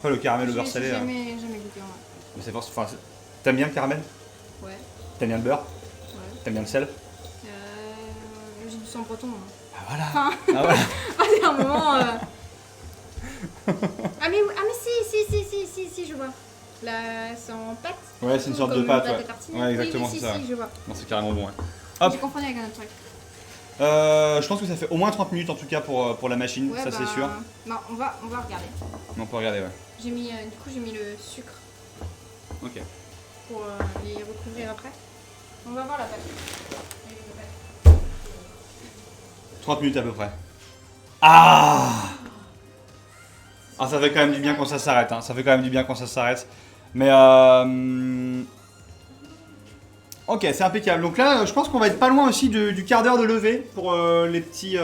Après, le caramel au beurre salé. J'ai jamais goûté en vrai. Mais c'est force. Enfin, t'aimes bien le caramel? Ouais. T'aimes bien le beurre? Ouais. T'aimes bien le sel? J'ai du sang breton. Hein. Ah voilà. Enfin, Ah voilà. c'est un moment. Ah mais si, je vois. Là, c'est en pâte. Ouais, c'est une sorte de Comme pâte. pâte à Ouais, tartiner. ouais exactement, oui, c'est ça. Si, je vois. Non, c'est carrément bon. Ouais. Hop. J'ai confondu avec un autre truc. Je pense que ça fait au moins 30 minutes en tout cas pour la machine, Ouais, ça c'est sûr. Non, on va regarder. On peut regarder, ouais. J'ai mis, du coup, j'ai mis le sucre Ok. pour les recouvrir après. On va voir la pâte. 30 minutes à peu près. Ah, ça fait quand même du bien quand ça s'arrête. Hein. Ça fait quand même du bien quand ça s'arrête. Mais ok, c'est impeccable. Donc là, je pense qu'on va être pas loin aussi du quart d'heure de levée pour les petits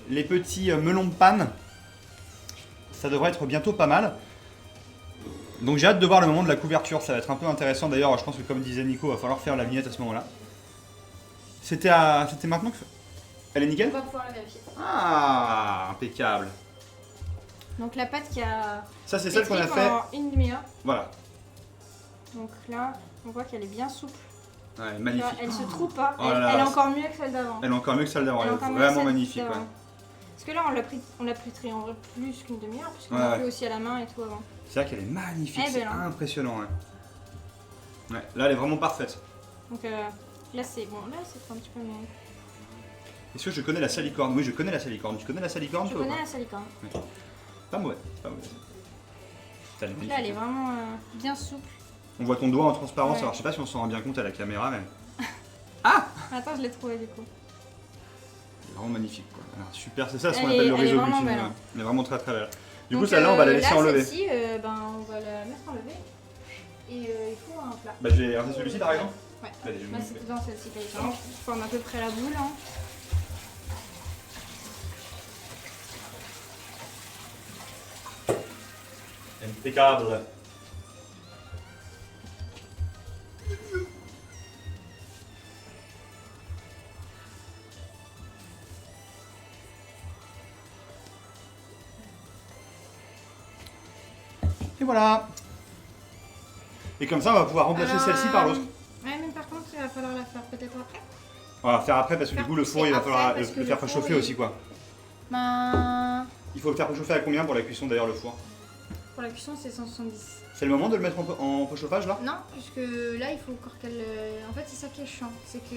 melons de panne. Ça devrait être bientôt pas mal. Donc j'ai hâte de voir le moment de la couverture. Ça va être un peu intéressant. D'ailleurs, je pense que comme disait Nico, il va falloir faire la vignette à ce moment-là. C'était maintenant que... Elle est nickel? On va pouvoir la vérifier. Ah, impeccable. Donc la pâte qui a Ça, c'est celle qu'on a pétri fait. pendant une demi-heure. Voilà. Donc là, on voit qu'elle est bien souple. Ouais, Tu magnifique. vois, elle se trouve pas. Oh là là, elle est c'est- encore mieux que celle d'avant. Elle est encore mieux que celle d'avant. Elle est encore mieux vraiment que celle magnifique. d'avant. Ouais. Parce que là, on l'a pétri en vrai plus qu'une demi-heure, puisqu'on Ouais, l'a ouais. fait aussi à la main et tout avant. C'est vrai qu'elle est magnifique. Elle est C'est belle, hein. impressionnant. Ouais. Ouais, là, elle est vraiment parfaite. Donc là, c'est bon. Là, c'est un petit peu mieux. Est-ce que je connais la salicorne? Oui, je connais la salicorne. Tu connais la salicorne, Je toi ou connais pas? la salicorne. Pas mauvais. Pas mauvais. Putain, elle est Donc là, elle est magnifique. vraiment bien souple. On voit ton doigt en transparence. Ouais. Alors, je sais pas si on s'en rend bien compte à la caméra, mais Attends, je l'ai trouvé du coup. elle est vraiment magnique. Quoi. Alors, super, c'est ça ce qu'on Elle appelle est- le elle est réseau vraiment glutine. belle, hein. Elle est vraiment très très belle. Du coup, Donc, celle-là, on va la laisser là, enlever. Celle-ci, on va la mettre enlevée. Et il faut un plat. Bah, je vais regarder celui-ci par exemple. Ouais. Allez, je vais Moi, me c'est dans celle-ci qu'il forme à peu près la boule. Hein. Impeccable. Et voilà. Et comme ça, on va pouvoir remplacer celle-ci par l'autre. Ouais, mais par contre, il va falloir la faire peut-être après. On va faire après parce que du Faire coup, le four, pousser il va après, falloir parce que le faire le four, préchauffer aussi, quoi. Ben, Il faut le faire préchauffer à combien pour la cuisson d'ailleurs, le four? pour la cuisson, c'est 170. C'est le moment de le mettre en préchauffage là? Non, puisque là, il faut encore qu'elle. En fait, c'est ça qui est chiant. C'est que.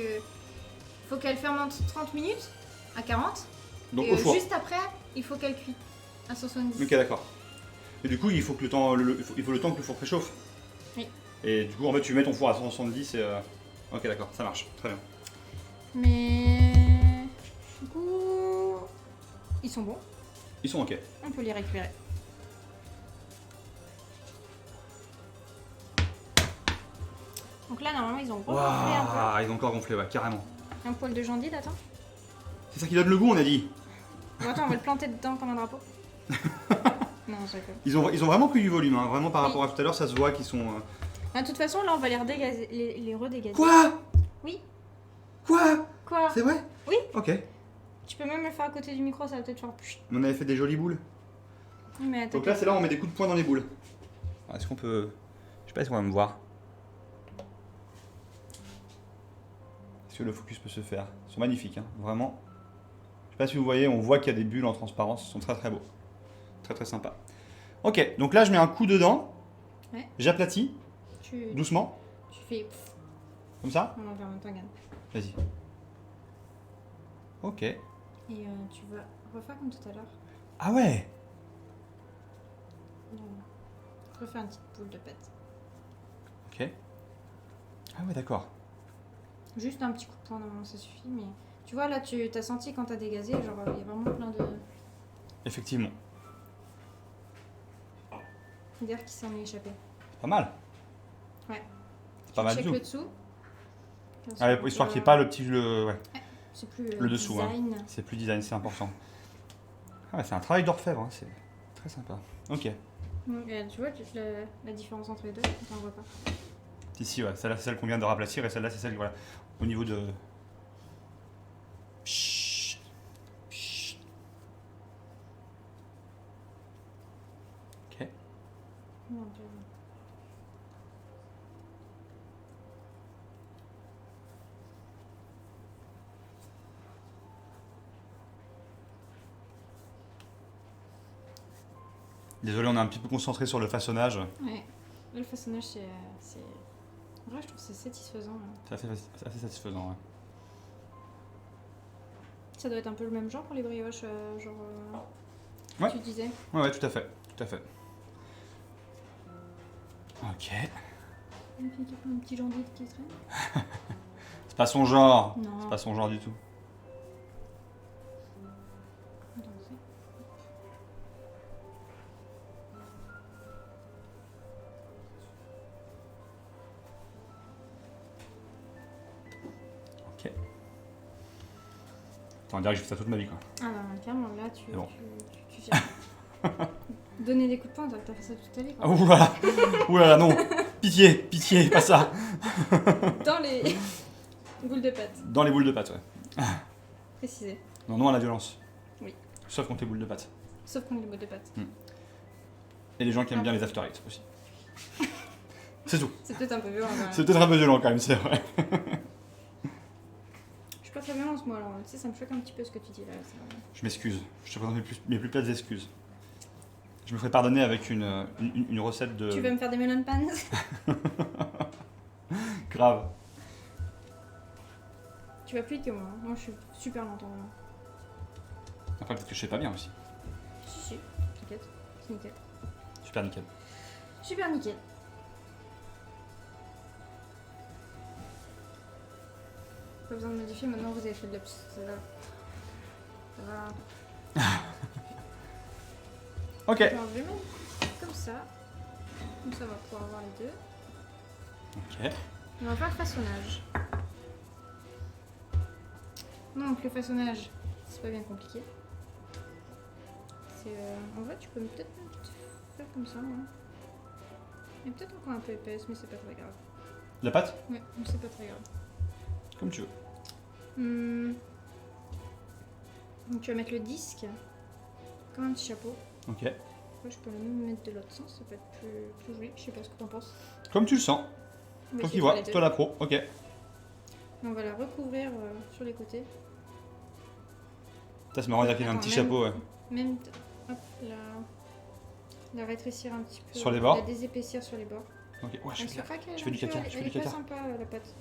Faut qu'elle fermente 30 minutes à 40. Donc et au four. juste après, il faut qu'elle cuit à 170. Ok, d'accord. Et du coup, il faut que le temps, il faut le temps que le four préchauffe. Oui. Et du coup, en fait, tu mets ton four à 170 et. Ok, d'accord, ça marche, très bien. Mais. Du coup. Ils sont bons. Ils sont ok. On peut les récupérer. Donc là, normalement, ils ont gonflé un Waouh, ils ont encore gonflé, ouais, carrément. peu. Un poil de jandide, attends. C'est ça qui donne le goût, on a dit. Bon, attends, on va le planter dedans comme un drapeau. Non, je rigole. Ils ont vraiment pris du volume, hein. Vraiment par Oui. rapport à tout à l'heure, ça se voit qu'ils sont. De toute façon, là, on va les redégazer. Les redégazer. Quoi? Oui. Quoi? Quoi? C'est vrai? Oui. Ok. Tu peux même le faire à côté du micro, ça va peut-être faire plus. On avait fait des jolies boules. Oui, mais attends. Donc là, c'est là où on met des coups de poing dans les boules. Alors, est-ce qu'on peut. Je sais pas si on va me voir. Est-ce que le focus peut se faire? Ils sont magnifiques, hein. Vraiment. Je sais pas si vous voyez, on voit qu'il y a des bulles en transparence. Ils sont très très beaux. Très très sympas. Ok, donc là, je mets un coup dedans. Ouais. J'aplatis, Tu doucement, fais. comme ça. On va faire en même temps, regarde. Vas-y. Ok. Et tu vas refaire comme tout à l'heure. Ah ouais! Refaire une petite boule de pâte. Ok. Ah ouais, d'accord. Juste un petit coup de poing, normalement, ça suffit. Mais tu vois, là, tu as senti quand t'as dégazé, genre, il y a vraiment plein Effectivement. d'air qui s'en est échappé. Pas mal. Ouais. C'est pas mal du Check tout. le dessous. Comme Ah, ça, histoire qu'il n'y ait pas le petit. Ouais. C'est plus le dessous, hein. design. C'est plus design, c'est important. Ah ouais, c'est un travail d'orfèvre, hein. C'est très sympa. Ok. Donc, tu vois la différence entre les deux, on voit pas. Ici, ouais, celle-là c'est celle qu'on vient de raplatir et celle-là c'est celle, voilà, au niveau de. Chut. Chut. Mon Dieu. Désolé, on est un petit peu concentré sur le façonnage. Ouais. Le façonnage, c'est... En vrai, je trouve que c'est satisfaisant. Hein. C'est assez satisfaisant, ouais. Ça doit être un peu le même genre pour les brioches, Ouais. tu disais. Ouais, tout à fait, tout à fait. Ok. Un petit jambon qui traîne. C'est pas son genre. Non. C'est pas son genre du tout. Attends, c'est- Ok. On dirait que je fais ça toute ma vie, quoi. Ah non, clairement, là, tu C'est bon. tu gères. Donner des coups de poing, t'as fait ça toute ta vie. Ah, Quoi. oulala. Oulala, non. Pitié, pitié, pas ça. Dans les boules de pâte, Dans les boules de pâte, ouais. précisé. Non, non à la violence. Oui. Sauf contre les boules de pâte. Sauf contre les boules de pâte. Et les gens qui aiment Ah. bien les after eight aussi. C'est tout. C'est peut-être un peu violent quand même. C'est peut-être un peu violent quand même, c'est vrai. Je suis pas très violente moi, alors tu sais, ça me choque un petit peu ce que tu dis là. Je m'excuse. Je te présente mes plus plates excuses. Je me ferai pardonner avec une recette de... Tu veux me faire des melon pans? Grave. Tu vas plus vite que moi. Hein. Moi, je suis super lente en vrai. Après, peut-être que je sais pas bien aussi. Si, t'inquiète. C'est nickel. Super nickel. Super nickel. Pas besoin de modifier, maintenant vous avez fait de l'ups. Ça va. Ça va. Ok. Alors, je vais mettre comme ça. Comme ça, on va pouvoir avoir les deux. Ok. On va faire le façonnage. Donc, le façonnage, c'est pas bien compliqué. C'est. En vrai, tu peux peut-être faire comme ça. Hein. Elle est peut-être encore un peu épaisse, mais c'est pas très grave. La pâte? Ouais, mais c'est pas très grave. Comme tu veux. Donc tu vas mettre le disque comme un petit chapeau. Ok. Après, je peux le même mettre de l'autre sens, ça peut être plus joli. Je sais pas ce que t'en penses. Comme tu le sens. On va Toi essayer qui de vois, faire les toi deux. la pro. Ok. On va la recouvrir sur les côtés. Ça, c'est marrant de dire qu'il y a un Attends, petit même- chapeau, ouais. Même hop, la rétrécir un petit peu. Sur les bords La désépaissir sur les bords. Ok. Ouais, je Elle fais se gaffe. craque, elle, Je fais du un peu, caca, je fais elle du est pas caca. sympa la pâte.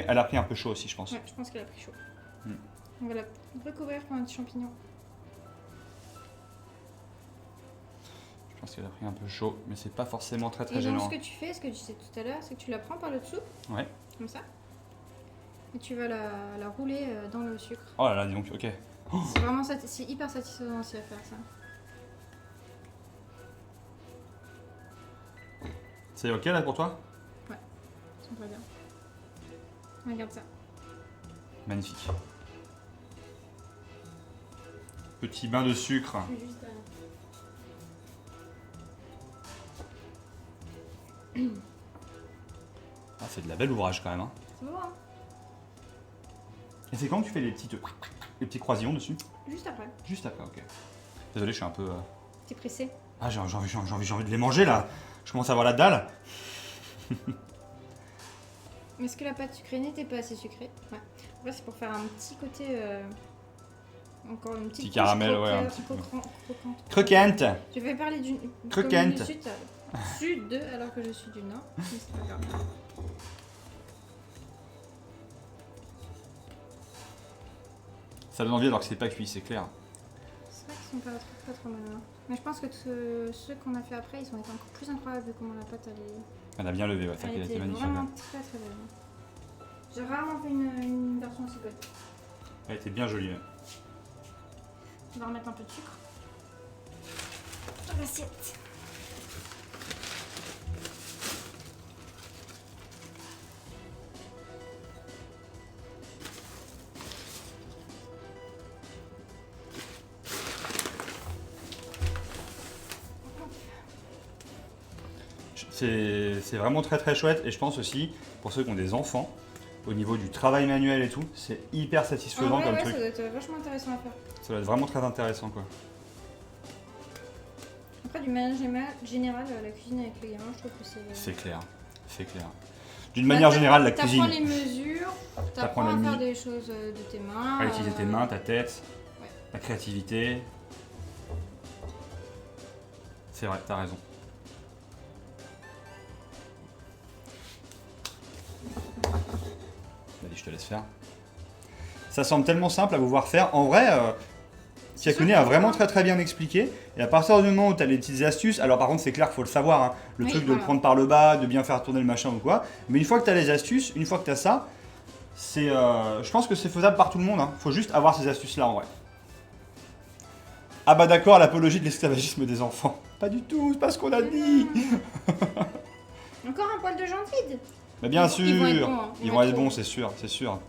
Elle a pris un peu chaud aussi, je pense. Ouais, je pense qu'elle a pris chaud. Hmm. On va la recouvrir comme un petit champignon. Je pense qu'elle a pris un peu chaud, mais c'est pas forcément très Et donc gênant. ce que tu fais, ce que tu disais tout à l'heure, c'est que tu la prends par le dessous, Ouais. comme ça. Et tu vas la rouler dans le sucre. Oh là là, dis donc, ok. C'est vraiment c'est hyper satisfaisant aussi à faire ça. C'est ok là pour toi? Ça me va bien. Regarde ça. Magnifique. Petit bain de sucre. Je vais juste, Ah, c'est de la belle ouvrage quand même. Hein. c'est bon, hein. Et c'est quand que tu fais les petits croisillons dessus? Juste après. Juste après, ok. Désolé, je suis un peu... T'es pressé. Ah, j'ai envie de les manger là. Je commence à avoir la dalle. Mais est-ce que la pâte sucrée n'était pas assez sucrée? Ouais. Après, c'est pour faire un petit côté. Encore une petite Petit couche caramel, ouais, un petit peu. croquante. Croquante. Je vais parler du Croquante. comme du sud alors que je suis du nord. Mais c'est pas grave. Ça donne envie alors que c'est pas cuit, c'est clair. C'est vrai qu'ils sont pas trop mal. Hein. Mais je pense que ceux qu'on a fait après, ils ont été encore plus incroyables vu comment la pâte Elle a bien levé, ouais, ça elle a été était magnifique. vraiment Ouais. très très belle. J'ai rarement fait une version aussi belle. Elle était bien jolie. Ouais. On va remettre un peu de sucre dans l'assiette. C'est vraiment très très chouette et je pense aussi, pour ceux qui ont des enfants, au niveau du travail manuel et tout, c'est hyper satisfaisant En vrai, comme ouais, truc. ça doit être vachement intéressant à faire. Ça va être vraiment très intéressant quoi. Après, du manière générale, la cuisine avec le gamin, je trouve que c'est... C'est clair, c'est clair. D'une manière générale, la cuisine... T'apprends les mesures, t'apprends à faire des choses de tes mains. À utiliser tes mains, ta tête, Ouais. ta créativité. C'est vrai, t'as raison. Allez, je te laisse faire. Ça semble tellement simple à vous voir faire. En vrai, Tiakone a vraiment très bien expliqué. Et à partir du moment où tu as les petites astuces, alors par contre c'est clair qu'il faut le savoir, hein, le Oui, truc de voilà. le prendre par le bas, de bien faire tourner le machin ou quoi. Mais une fois que tu as les astuces, une fois que tu as ça, c'est, je pense que c'est faisable par tout le monde. Hein. Faut juste avoir ces astuces-là en vrai. Ah bah d'accord, l'apologie de l'esclavagisme des enfants. Pas du tout, c'est pas ce qu'on a dit. Encore un poil de jambes vide. Mais bien Ils sûr, vont être bons, hein. ils vont être bons, c'est sûr, c'est sûr.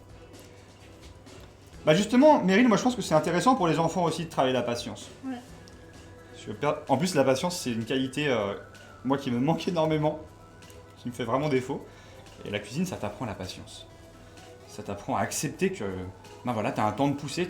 Bah justement, Meryl, moi je pense que c'est intéressant pour les enfants aussi de travailler la patience. Ouais. En plus, la patience, c'est une qualité, moi, qui me manque énormément, qui me fait vraiment défaut. Et la cuisine, ça t'apprend la patience. Ça t'apprend à accepter que, ben voilà, t'as un temps de pousser,